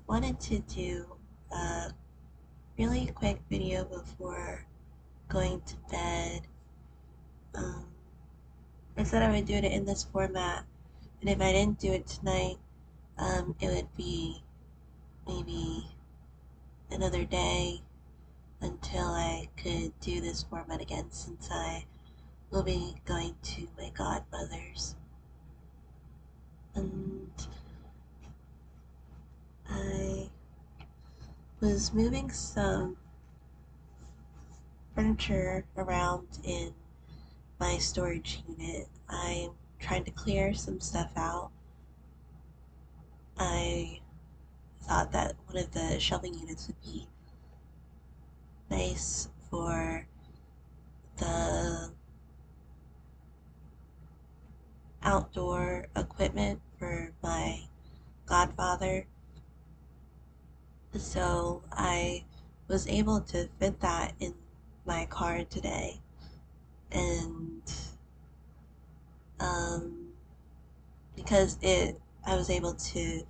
wanted to do a really quick video before going to bed. Um, I said I would do it in this format, and if I didn't do it tonight, it would be maybe another day until I could do this format again since I will be going to my godmother's. And I was moving some furniture around in my storage unit. I'm trying to clear some stuff out. I thought that one of the shelving units would be nice for the outdoor equipment for my godfather. So I was able to fit that in my car today. And um, because I was able to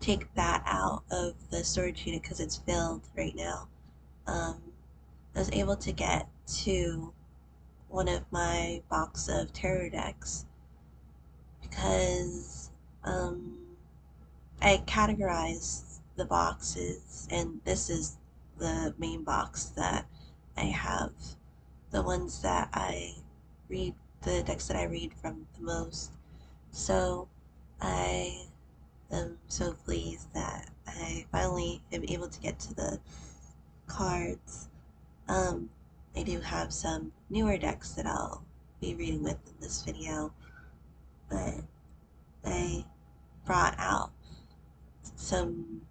take that out of the storage unit because it's filled right now. Um, I was able to get to one of my box of tarot decks because um, I categorized the boxes, and this is the main box that I have. The ones that I read, the decks that I read from the most. So I am so pleased that I finally am able to get to the cards. Um, I do have some newer decks that I'll be reading with in this video, but I brought out some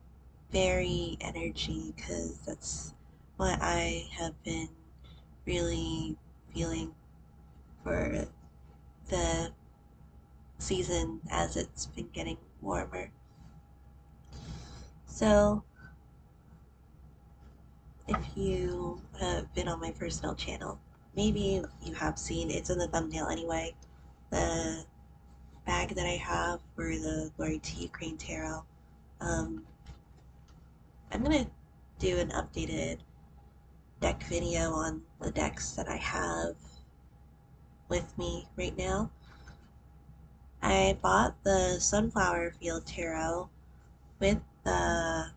fairy energy because that's what I have been really feeling for the season as it's been getting warmer. So, if you have been on my personal channel, maybe you have seen it's in the thumbnail anyway. The bag that I have for the Glory to Ukraine Tarot. Um, I'm gonna do an updated deck video on the decks that I have with me right now. I bought the Sunflower Field Tarot with the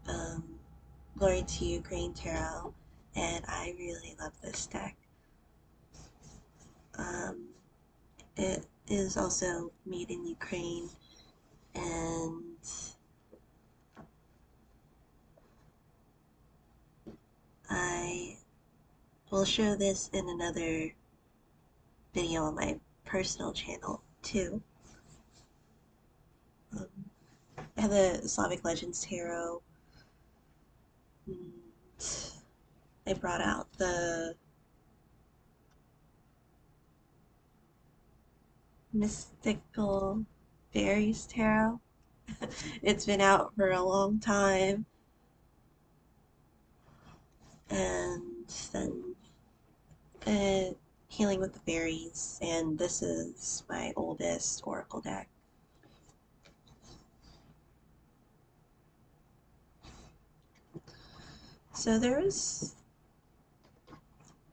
um, Glory to Ukraine Tarot, and I really love this deck. Um, it is also made in Ukraine, and I will show this in another video on my personal channel too. Um, I have the Slavic Legends Tarot, and I brought out the Mystical Fairies Tarot. It's been out for a long time. And then Healing with the Fairies, and this is my oldest Oracle deck. So there's,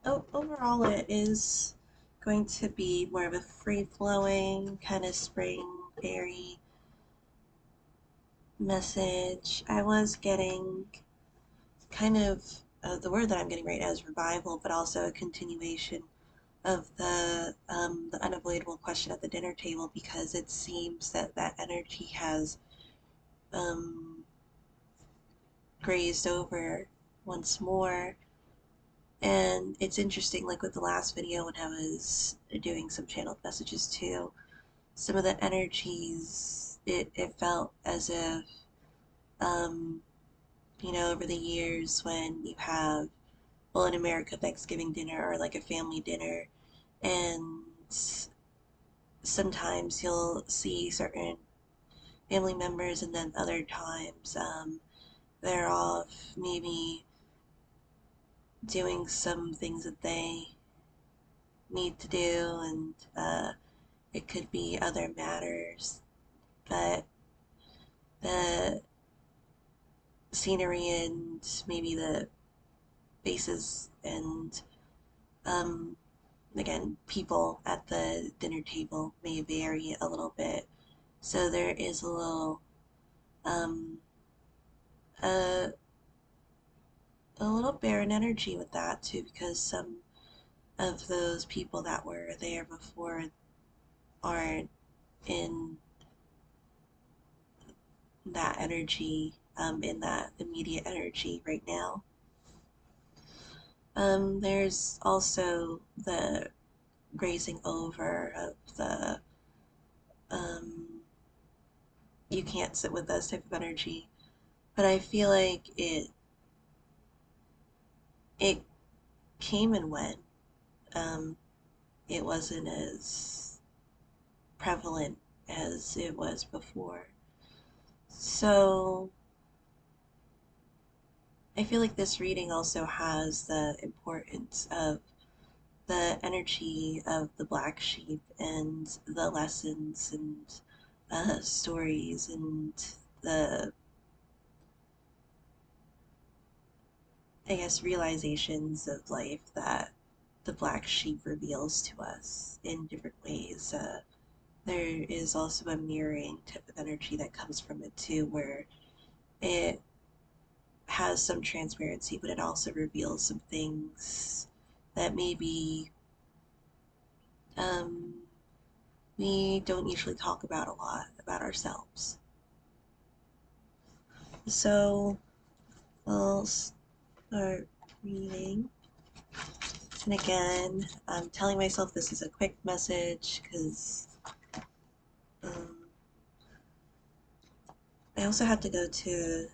overall it is going to be more of a free-flowing kind of spring fairy message. I was getting kind of the word that I'm getting right now is revival, but also a continuation of the unavoidable question at the dinner table, because it seems that that energy has um, grazed over once more. And it's interesting, like with the last video when I was doing some channeled messages too, some of the energies, it felt as if, um, over the years when you have, well, in America, Thanksgiving dinner or like a family dinner, and sometimes you'll see certain family members, and then other times they're off maybe doing some things that they need to do, and it could be other matters. But the scenery and maybe the faces and um, again, people at the dinner table may vary a little bit. So there is a um, a, a little barren energy with that too, because some of those people that were there before aren't in that energy, in that immediate energy right now. There's also the grazing over of the um, you can't sit with us type of energy, but I feel like it came and went. Um, it wasn't as prevalent as it was before. So I feel like this reading also has the importance of the energy of the black sheep and the lessons and stories and the, I guess, realizations of life that the black sheep reveals to us in different ways. There is also a mirroring type of energy that comes from it too, where it has some transparency, but it also reveals some things that maybe um, we don't usually talk about a lot about ourselves. So I'll start reading. And again, I'm telling myself this is a quick message because um, I also had to go to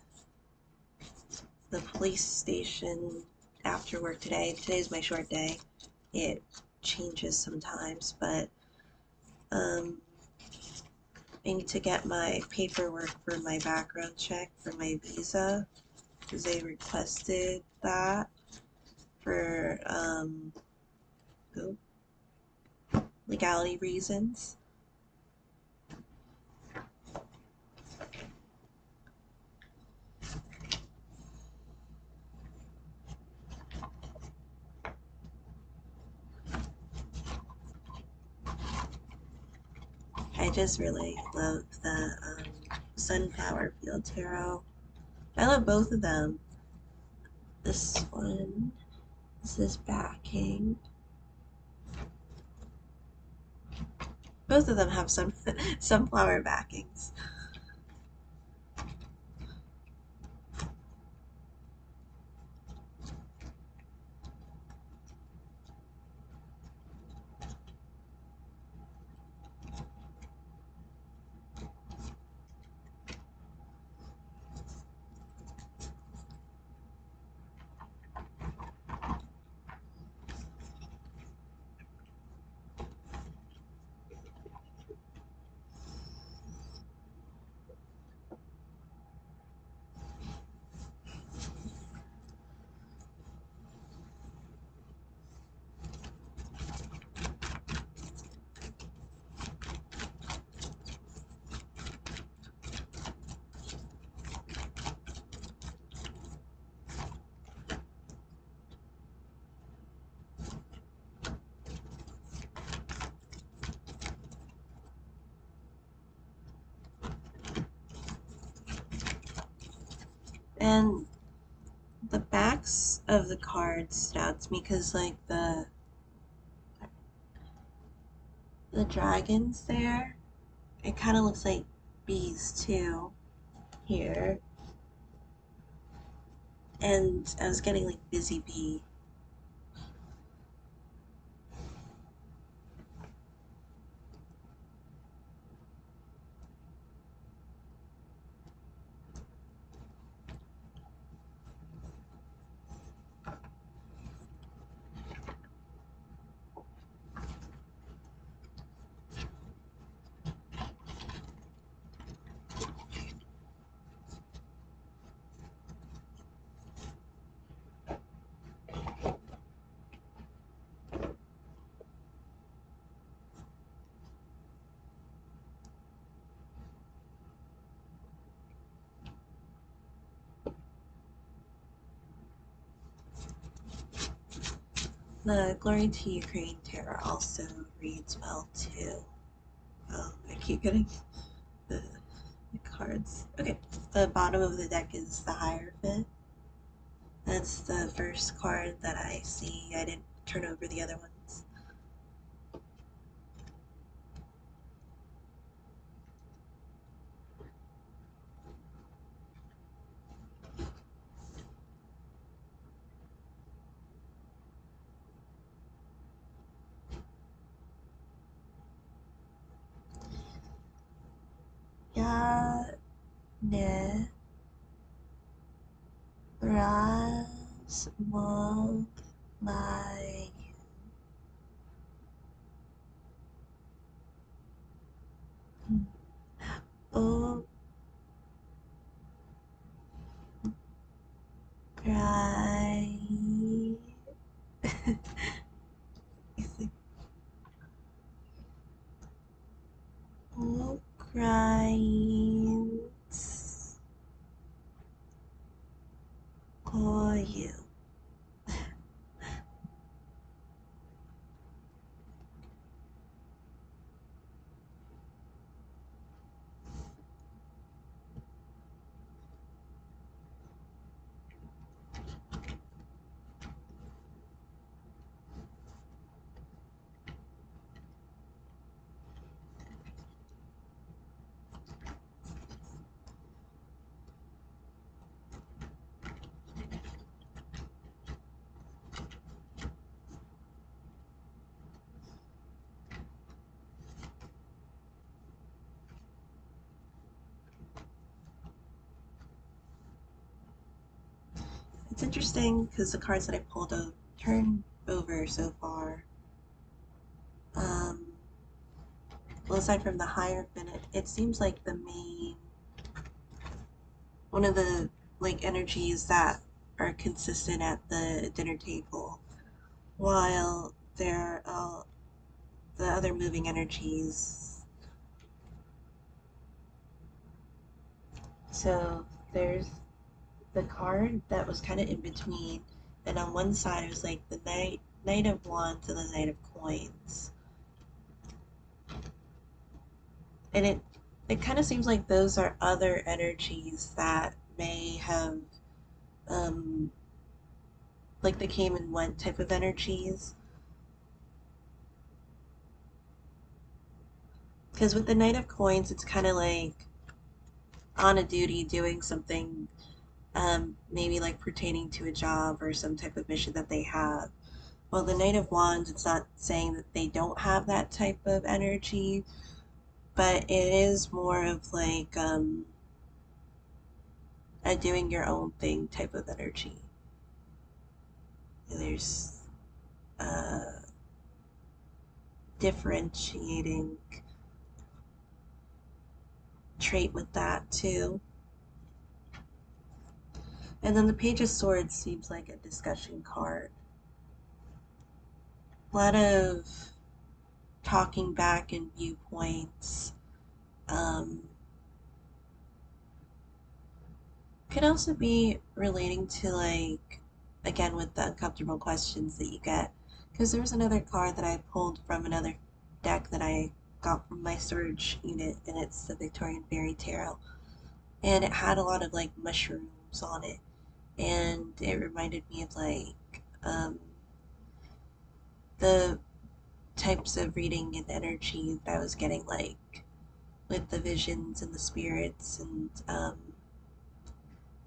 the police station after work today. Today's my short day. It changes sometimes, but um, I need to get my paperwork for my background check for my visa because they requested that for legality reasons. I just really love the Sunflower Field Tarot. I love both of them. This one, this is backing. Both of them have some sunflower backings. And the backs of the cards stood out to me because like the dragons there, it kind of looks like bees too here. And I was getting like busy bee. The Glory to Ukraine Tarot also reads well too. Oh, I keep getting the, the cards. Okay, the bottom of the deck is the Hierophant. That's the first card that I see. I didn't turn over the other ones. Ya ne ras mo lai o cry. O cries koyu. It's interesting because the cards that I pulled out turned over so far. Um, well, aside from the Hierophant, it seems like the main one of the like energies that are consistent at the dinner table, while there the other moving energies. So there's the card that was kind of in between, and on one side it was like the Knight of Wands and the Knight of Coins, and it kind of seems like those are other energies that may have um like the came and went type of energies. Because with the Knight of Coins, it's kind of like on a duty doing something, maybe like pertaining to a job or some type of mission that they have. Well, the Knight of Wands, it's not saying that they don't have that type of energy, but it is more of like a doing your own thing type of energy. There's a differentiating trait with that too. And then the Page of Swords seems like a discussion card. A lot of talking back and viewpoints. Um, could also be relating to like, again, with the uncomfortable questions that you get. Because there was another card that I pulled from another deck that I got from my storage unit, and it's the Victorian Fairy Tarot. And it had a lot of like mushrooms on it. And it reminded me of like the types of reading and energy that I was getting, like with the visions and the spirits and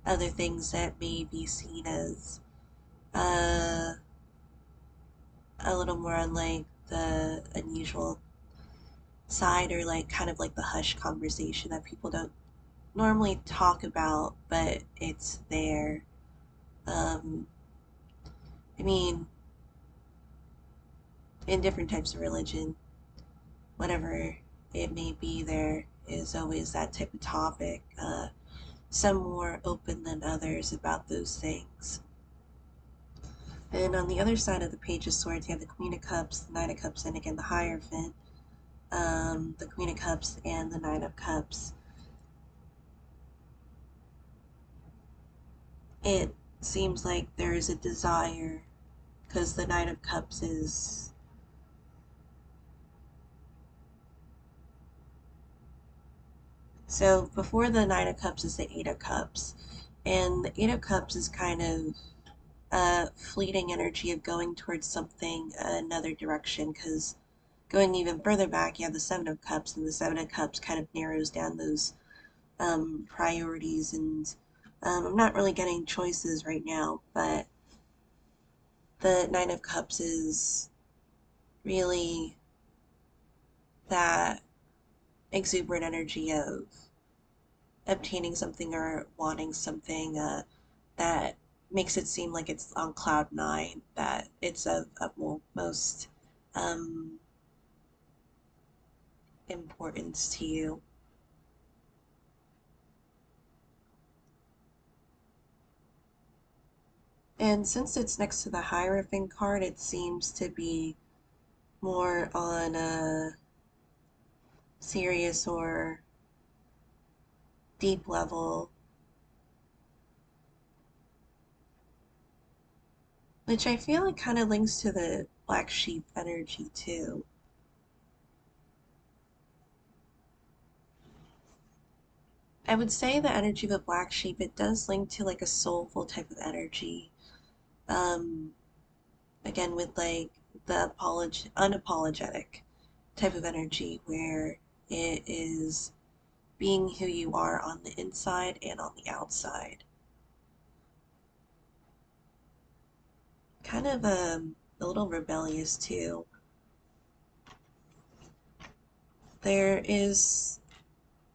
other things that may be seen as uh, a little more on like the unusual side, or like kind of like the hush conversation that people don't normally talk about, but it's there. Um, I mean, in different types of religion, whatever it may be, there is always that type of topic. Some more open than others about those things. And on the other side of the Page of Swords, you have the Queen of Cups, the Knight of Cups, and again the Hierophant, the Queen of Cups, and the Knight of Cups. It seems like there is a desire because the Nine of Cups is so before the Nine of Cups is the Eight of Cups, and the Eight of Cups is kind of a fleeting energy of going towards something another direction because going even further back, you have the Seven of Cups, and the Seven of Cups kind of narrows down those priorities. And I'm not really getting choices right now, but the Nine of Cups is really that exuberant energy of obtaining something or wanting something that makes it seem like it's on cloud nine, that it's of utmost um, importance to you. And since it's next to the Hierophant card, it seems to be more on a serious or deep level, which I feel like kind of links to the Black Sheep energy too. I would say the energy of a Black Sheep, it does link to like a soulful type of energy. Um, Again, with like the unapologetic type of energy where it is being who you are on the inside and on the outside. Kind of a little rebellious too. There is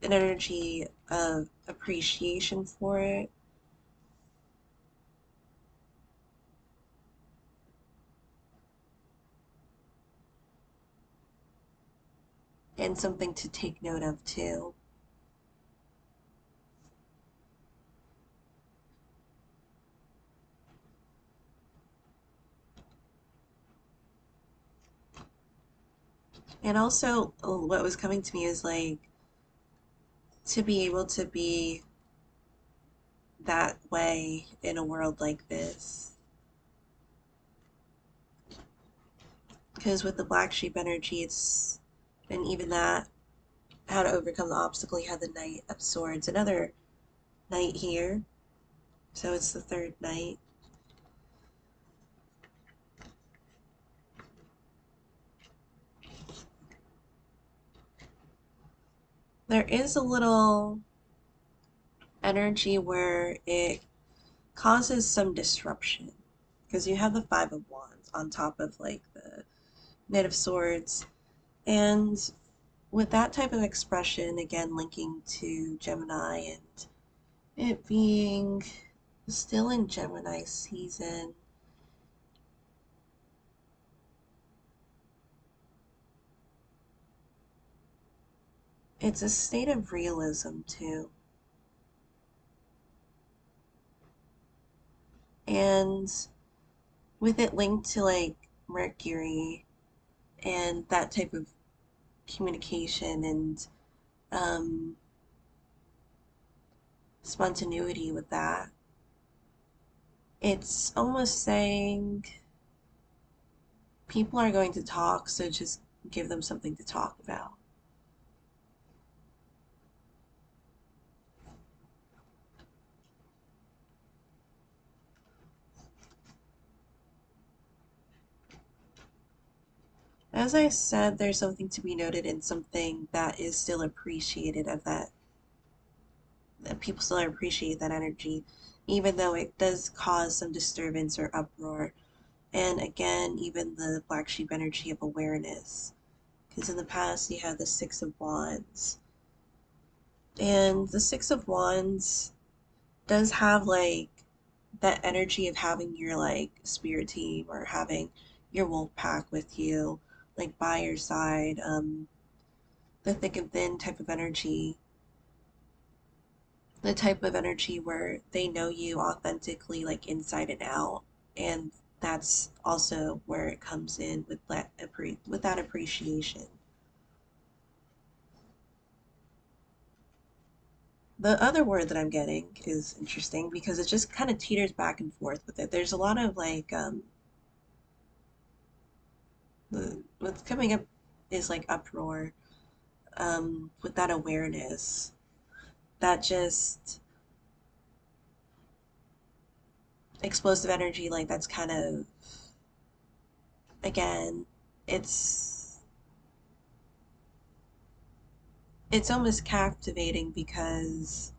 an energy of appreciation for it and something to take note of too. And also, what was coming to me is like to be able to be that way in a world like this. Because with the Black Sheep energy, it's, and even that, how to overcome the obstacle, you had the Knight of Swords, another knight here. So it's the third knight. There is a little energy where it causes some disruption because you have the Five of Wands on top of like the Knight of Swords. And with that type of expression, again linking to Gemini and it being still in Gemini season, it's a state of realism too. And with it linked to like Mercury and that type of communication and um, spontaneity with that, it's almost saying people are going to talk, so just give them something to talk about. As I said, there's something to be noted in something that is still appreciated of that people still appreciate that energy, even though it does cause some disturbance or uproar. And again, even the Black Sheep energy of awareness. Because in the past, you had the Six of Wands. And the Six of Wands does have like that energy of having your like spirit team or having your wolf pack with you, like by your side, the thick and thin type of energy, the type of energy where they know you authentically, like inside and out. And that's also where it comes in with that appreciation. The other word that I'm getting is interesting because it just kind of teeters back and forth with it. There's a lot of like What's coming up is like uproar, with that awareness, that just explosive energy, like that's kind of, again, it's it's almost captivating because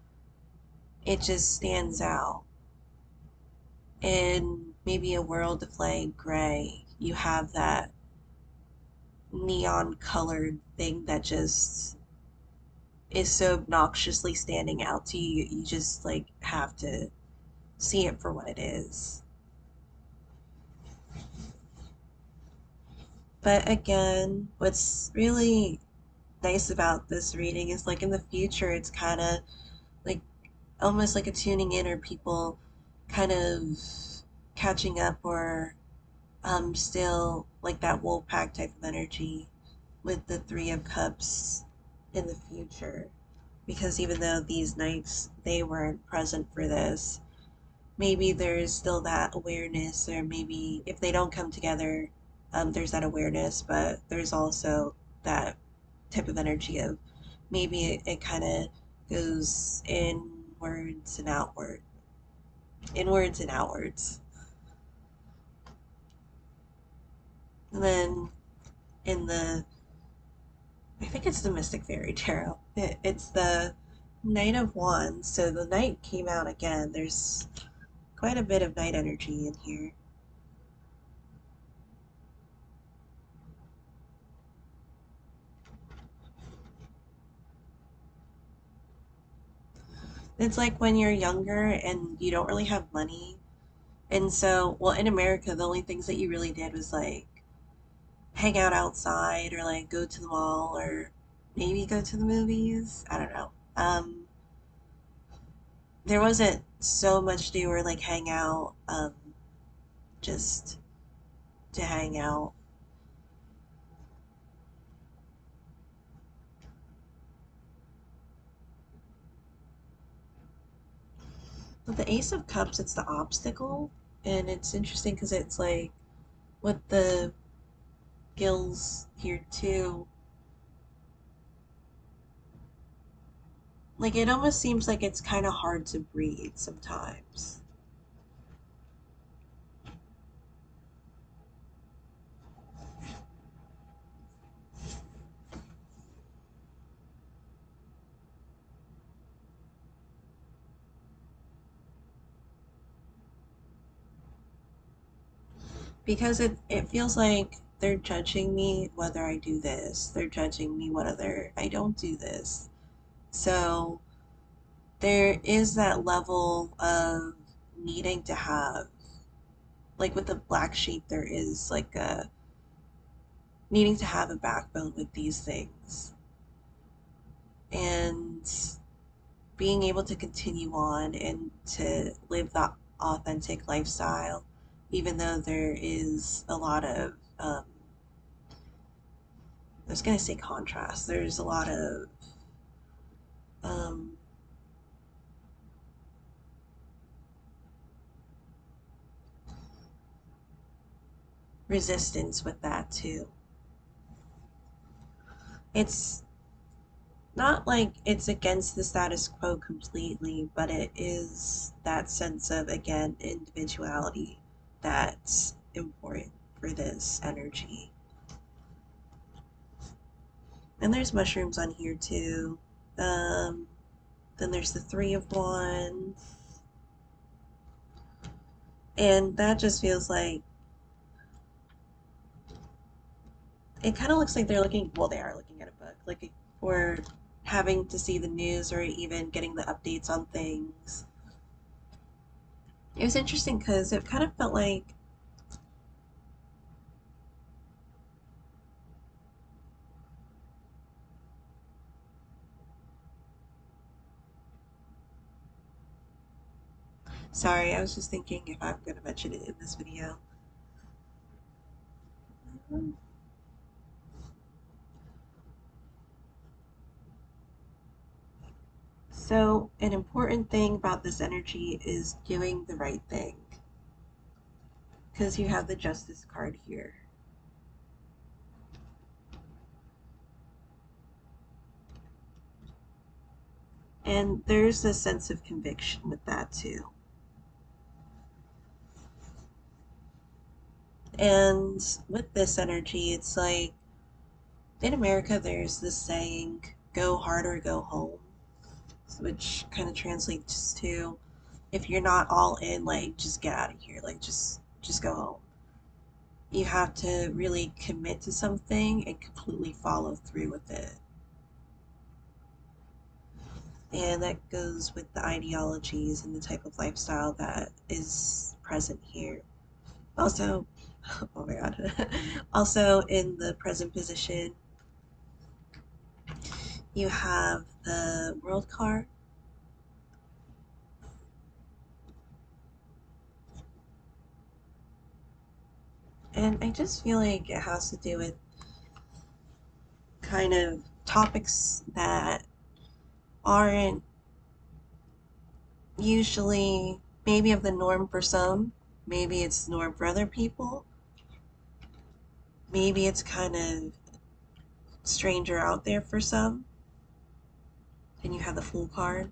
it just stands out. In maybe a world of like gray, you have that neon colored thing that just is so obnoxiously standing out to you. You just like have to see it for what it is. But again, what's really nice about this reading is like in the future, it's kind of like almost like a tuning in, or people kind of catching up, or still like that wolf pack type of energy with the Three of Cups in the future. Because even though these knights, they weren't present for this, maybe there's still that awareness, or maybe if they don't come together, there's that awareness, but there's also that type of energy of maybe it kind of goes inwards and outwards. And then in the, I think it's the Mystic Fairy Tarot, it's the Knight of Wands. So the Knight came out again. There's quite a bit of Knight energy in here. It's like when you're younger and you don't really have money. And so, well, in America, the only things that you really did was like hang out outside, or like go to the mall, or maybe go to the movies. I don't know. There wasn't so much to do, or like hang out, just to hang out. With the Ace of Cups, it's the obstacle, and it's interesting because it's like with the gills here too. Like it almost seems like it's kind of hard to breathe sometimes. Because it feels like they're judging me whether I do this. They're judging me whether I don't do this. So there is that level of needing to have, like with the black sheep, there is like a needing to have a backbone with these things. And being able to continue on and to live that authentic lifestyle, even though there is a lot of, I was going to say contrast, there's a lot of um, resistance with that too. It's not like it's against the status quo completely, but it is that sense of, again, individuality that's important for this energy. And there's mushrooms on here too. Um, then there's the Three of Wands. And that just feels like it kind of looks like they're looking, well, they are looking at a book, like, or having to see the news, or even getting the updates on things. It was interesting because it kind of felt like, sorry, I was just thinking if I'm going to mention it in this video. So, an important thing about this energy is doing the right thing, because you have the Justice card here. And there's a sense of conviction with that too. And with this energy, it's like in America, there's this saying, go hard or go home, which kind of translates to if you're not all in, like, just get out of here, like, just go home. You have to really commit to something and completely follow through with it. And that goes with the ideologies and the type of lifestyle that is present here. Also, oh my god, also in the present position, you have the world card. And I just feel like it has to do with kind of topics that aren't usually maybe of the norm for some. Maybe it's the norm for other people. Maybe it's kind of stranger out there for some. And you have the Fool card.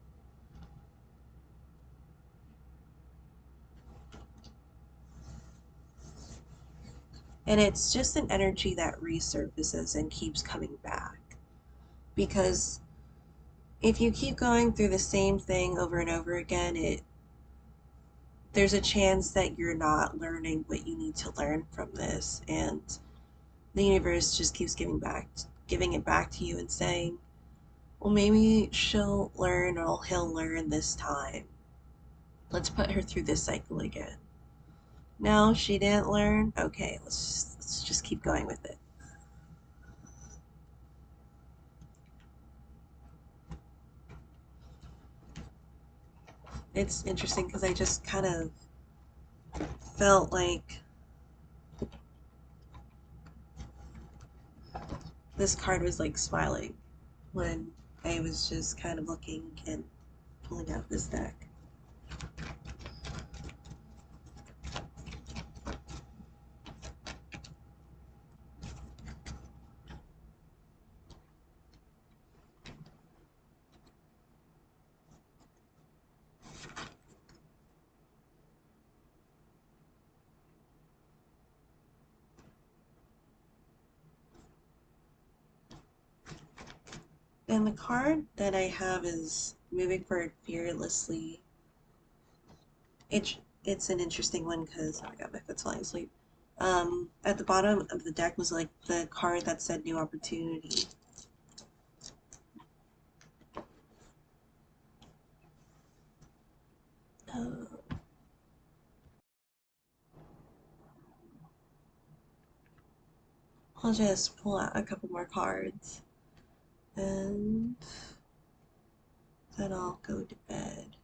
And it's just an energy that resurfaces and keeps coming back. Because if you keep going through the same thing over and over again, there's a chance that you're not learning what you need to learn from this, and the universe just keeps giving it back to you and saying, well, maybe she'll learn or he'll learn this time. Let's put her through this cycle again. No, she didn't learn. Okay, let's just keep going with it. It's interesting because I just kind of felt like this card was like smiling when I was just kind of looking and pulling out this deck. And the card that I have is moving forward fearlessly. It's an interesting one because oh my god, my foot's falling asleep. At the bottom of the deck was like the card that said new opportunity. Uh, I'll just pull out a couple more cards and then I'll go to bed.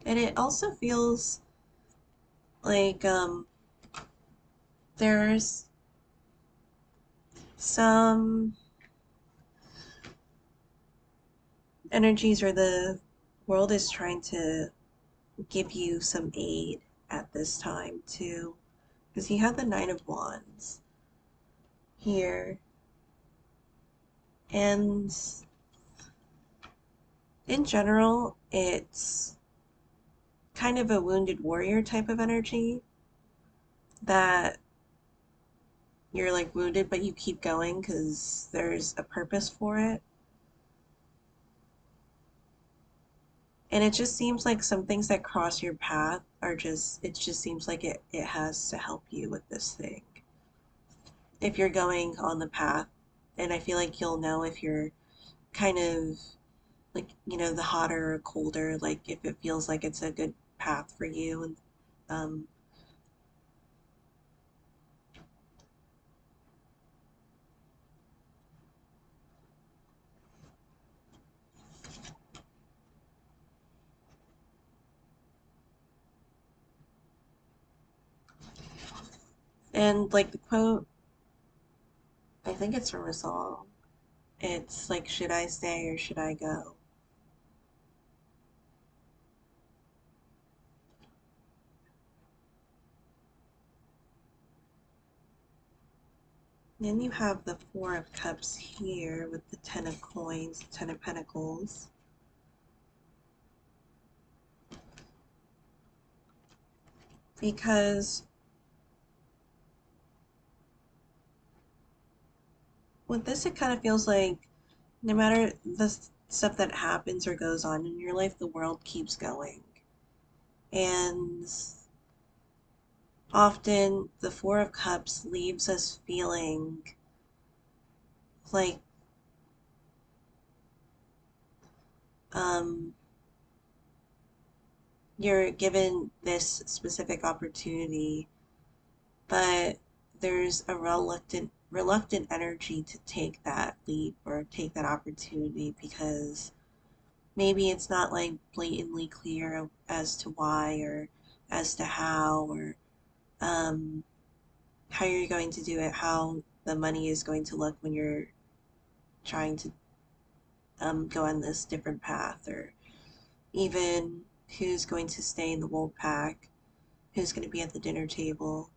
And it also feels like there's some energies where the world is trying to give you some aid at this time too. Because you have the Nine of Wands here. And in general, it's kind of a wounded warrior type of energy that you're like wounded, but you keep going because there's a purpose for it. And it just seems like some things that cross your path are just, it just seems like it has to help you with this thing. If you're going on the path, and I feel like you'll know if you're kind of like, the hotter or colder, like if it feels like it's a good path for you. And um, and like the quote, I think it's from a song. It's like, should I stay or should I go? Then you have the Four of Cups here with the Ten of Coins, the Ten of Pentacles. Because with this, it kind of feels like no matter the stuff that happens or goes on in your life, the world keeps going. And often the Four of Cups leaves us feeling like um, you're given this specific opportunity, but there's a reluctant energy to take that leap or take that opportunity because maybe it's not like blatantly clear as to why or as to um, how you're going to do it, how the money is going to look when you're trying to go on this different path, or even who's going to stay in the wolf pack, who's going to be at the dinner table.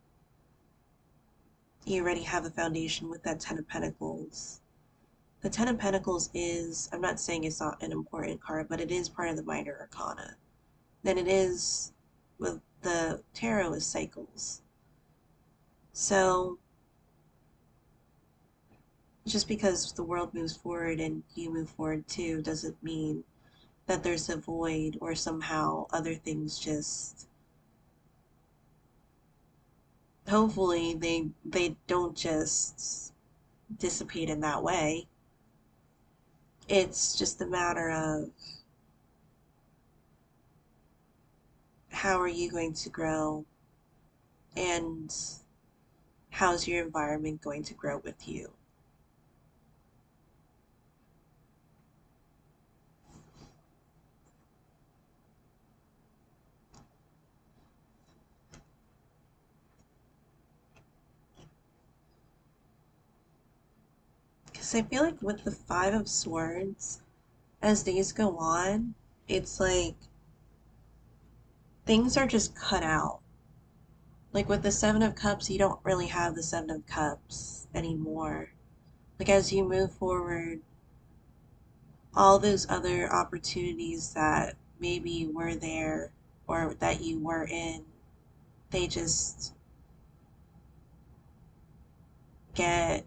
You already have a foundation with that Ten of Pentacles. The Ten of Pentacles is, I'm not saying it's not an important card, but it is part of the minor arcana. Then it is with the tarot is cycles. So just because the world moves forward and you move forward too doesn't mean that there's a void or somehow other things just hopefully they don't just dissipate in that way. It's just a matter of how are you going to grow and how's your environment going to grow with you. Because I feel like with the Five of Swords, as days go on, it's like things are just cut out. Like with the Seven of Cups, you don't really have the Seven of Cups anymore. Like as you move forward, all those other opportunities that maybe were there or that you were in, they just get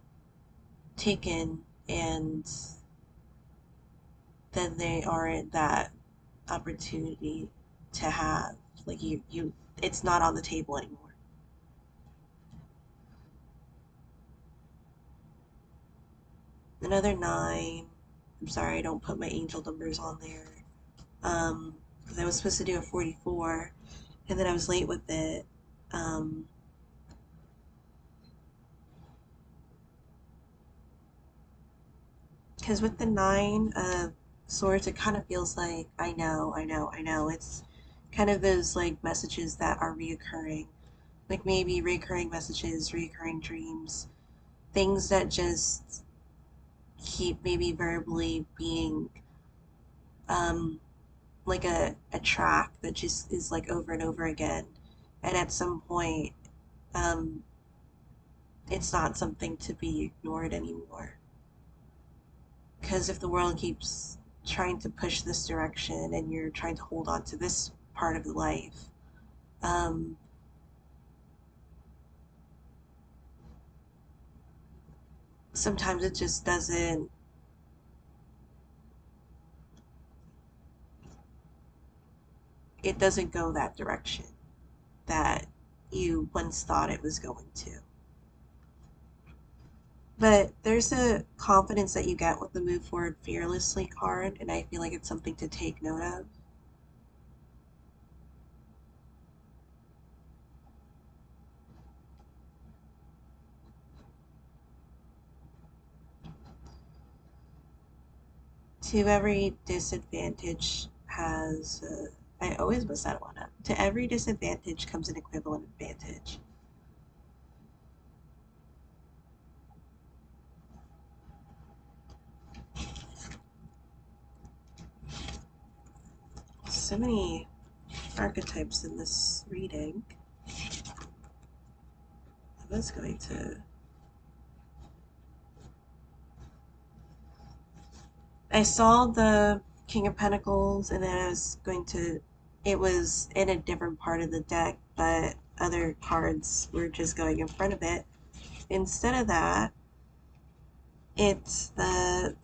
taken and then they aren't that opportunity to have. Like it's not on the table anymore. Another nine. I'm sorry I don't put my angel numbers on there. Because I was supposed to do a 44 and then I was late with it. Um, because with the nine of swords, it kind of feels like I know. It's kind of those like messages that are reoccurring, like maybe recurring messages, recurring dreams, things that just keep maybe verbally being um, like a track that just is like over and over again. And at some point, um, it's not something to be ignored anymore. Because if the world keeps trying to push this direction and you're trying to hold on to this part of the life, um, sometimes it just doesn't go that direction that you once thought it was going to. But there's a confidence that you get with the Move Forward Fearlessly card, and I feel like it's something to take note of. To every disadvantage has, I always mess that one up. To every disadvantage comes an equivalent advantage. So many archetypes in this reading. I was going to I saw the King of Pentacles and then I was going to, it was in a different part of the deck, but other cards were just going in front of it. Instead of that, it's the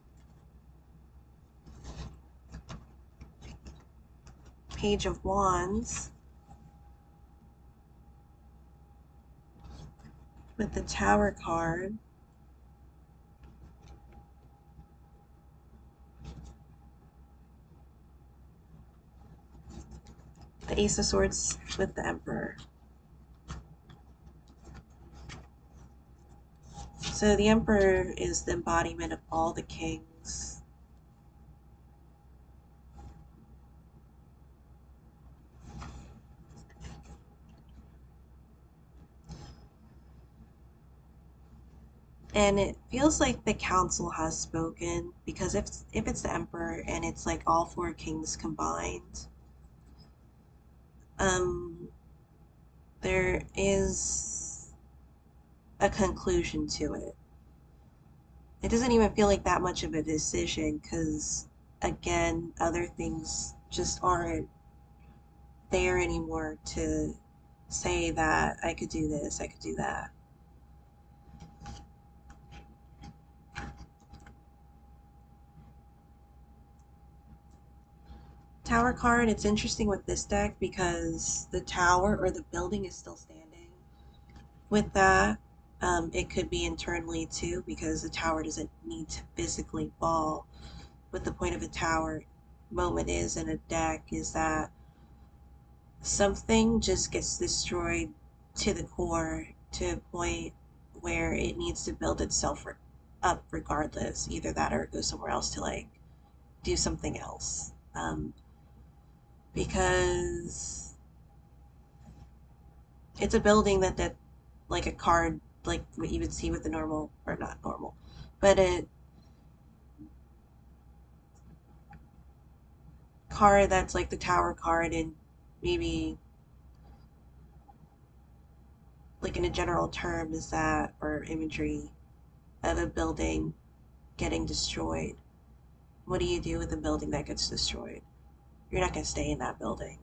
Page of Wands with the Tower card. The Ace of Swords with the Emperor. So the Emperor is the embodiment of all the kings. And it feels like the council has spoken, because if it's the Emperor and it's like all four kings combined, um, there is a conclusion to it. It doesn't even feel like that much of a decision because, again, other things just aren't there anymore to say that I could do this, I could do that. Tower card, it's interesting with this deck because the tower or the building is still standing. With that, it could be internally too because the tower doesn't need to physically fall. What the point of a tower moment is in a deck is that something just gets destroyed to the core to a point where it needs to build itself up regardless. Either that or it goes somewhere else to like do something else. Because it's a building that like a card like what you would see with the normal or not normal, but a card that's like the tower card and maybe like in a general term is that or imagery of a building getting destroyed. What do you do with a building that gets destroyed? You're not going to stay in that building.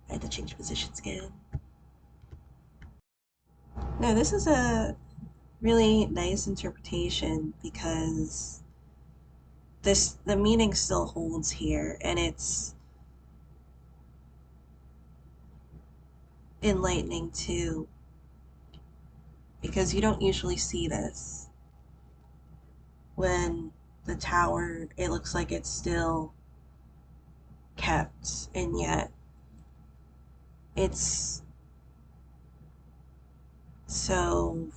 I had to change positions again. No, this is a really nice interpretation because the meaning still holds here and it's enlightening too because you don't usually see this when the tower it looks like it's still kept and yet it's so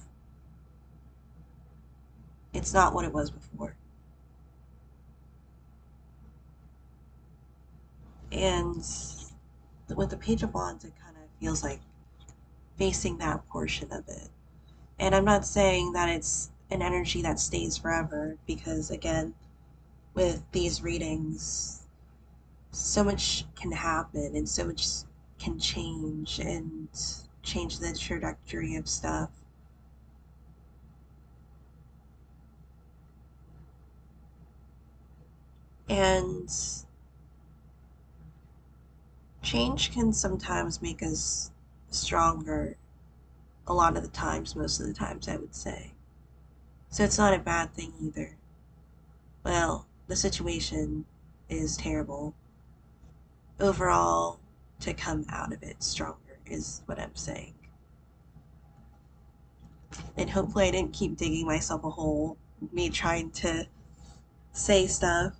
it's not what it was before. And with the Page of Wands, it kind of feels like facing that portion of it. And I'm not saying that it's an energy that stays forever, because again, with these readings, so much can happen and so much can change and change the trajectory of stuff. And change can sometimes make us stronger, a lot of the times, most of the times, I would say. So it's not a bad thing either. Well, the situation is terrible. Overall, to come out of it stronger is what I'm saying. And hopefully I didn't keep digging myself a hole, me trying to say stuff,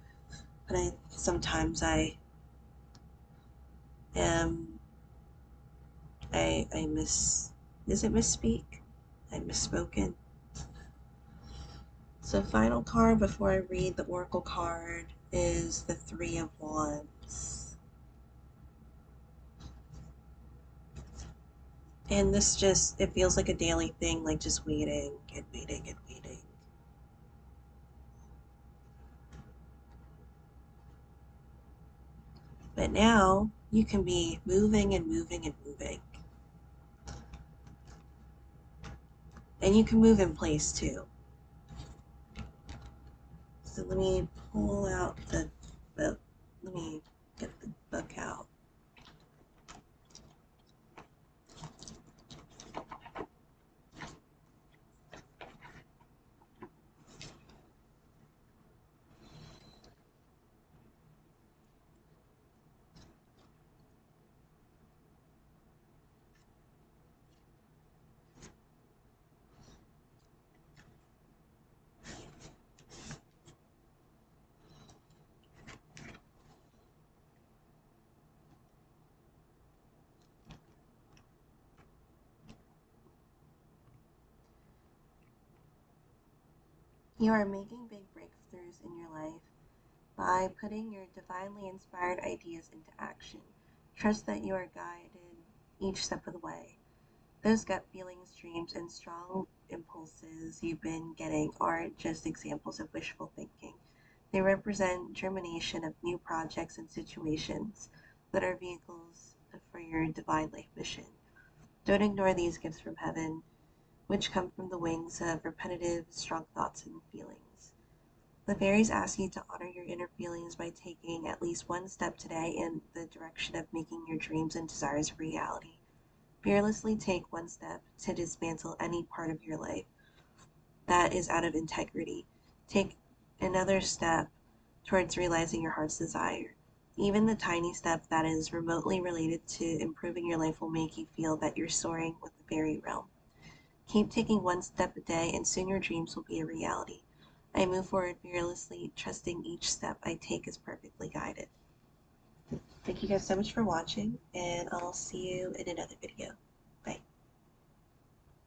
but sometimes I am I miss is it misspeak? I misspoken. So final card before I read the Oracle card is the Three of Wands. And this just, it feels like a daily thing, like just waiting and waiting and waiting. But now you can be moving and moving and moving. And you can move in place too. So let me pull out the book. Let me get the book out. You are making big breakthroughs in your life by putting your divinely inspired ideas into action. Trust that you are guided each step of the way. Those gut feelings, dreams, and strong impulses you've been getting aren't just examples of wishful thinking. They represent germination of new projects and situations that are vehicles for your divine life mission. Don't ignore these gifts from heaven, which come from the wings of repetitive, strong thoughts and feelings. The fairies ask you to honor your inner feelings by taking at least one step today in the direction of making your dreams and desires a reality. Fearlessly take one step to dismantle any part of your life that is out of integrity. Take another step towards realizing your heart's desire. Even the tiny step that is remotely related to improving your life will make you feel that you're soaring with the fairy realm. Keep taking one step a day, and soon your dreams will be a reality. I move forward fearlessly, trusting each step I take is perfectly guided. Thank you guys so much for watching, and I'll see you in another video.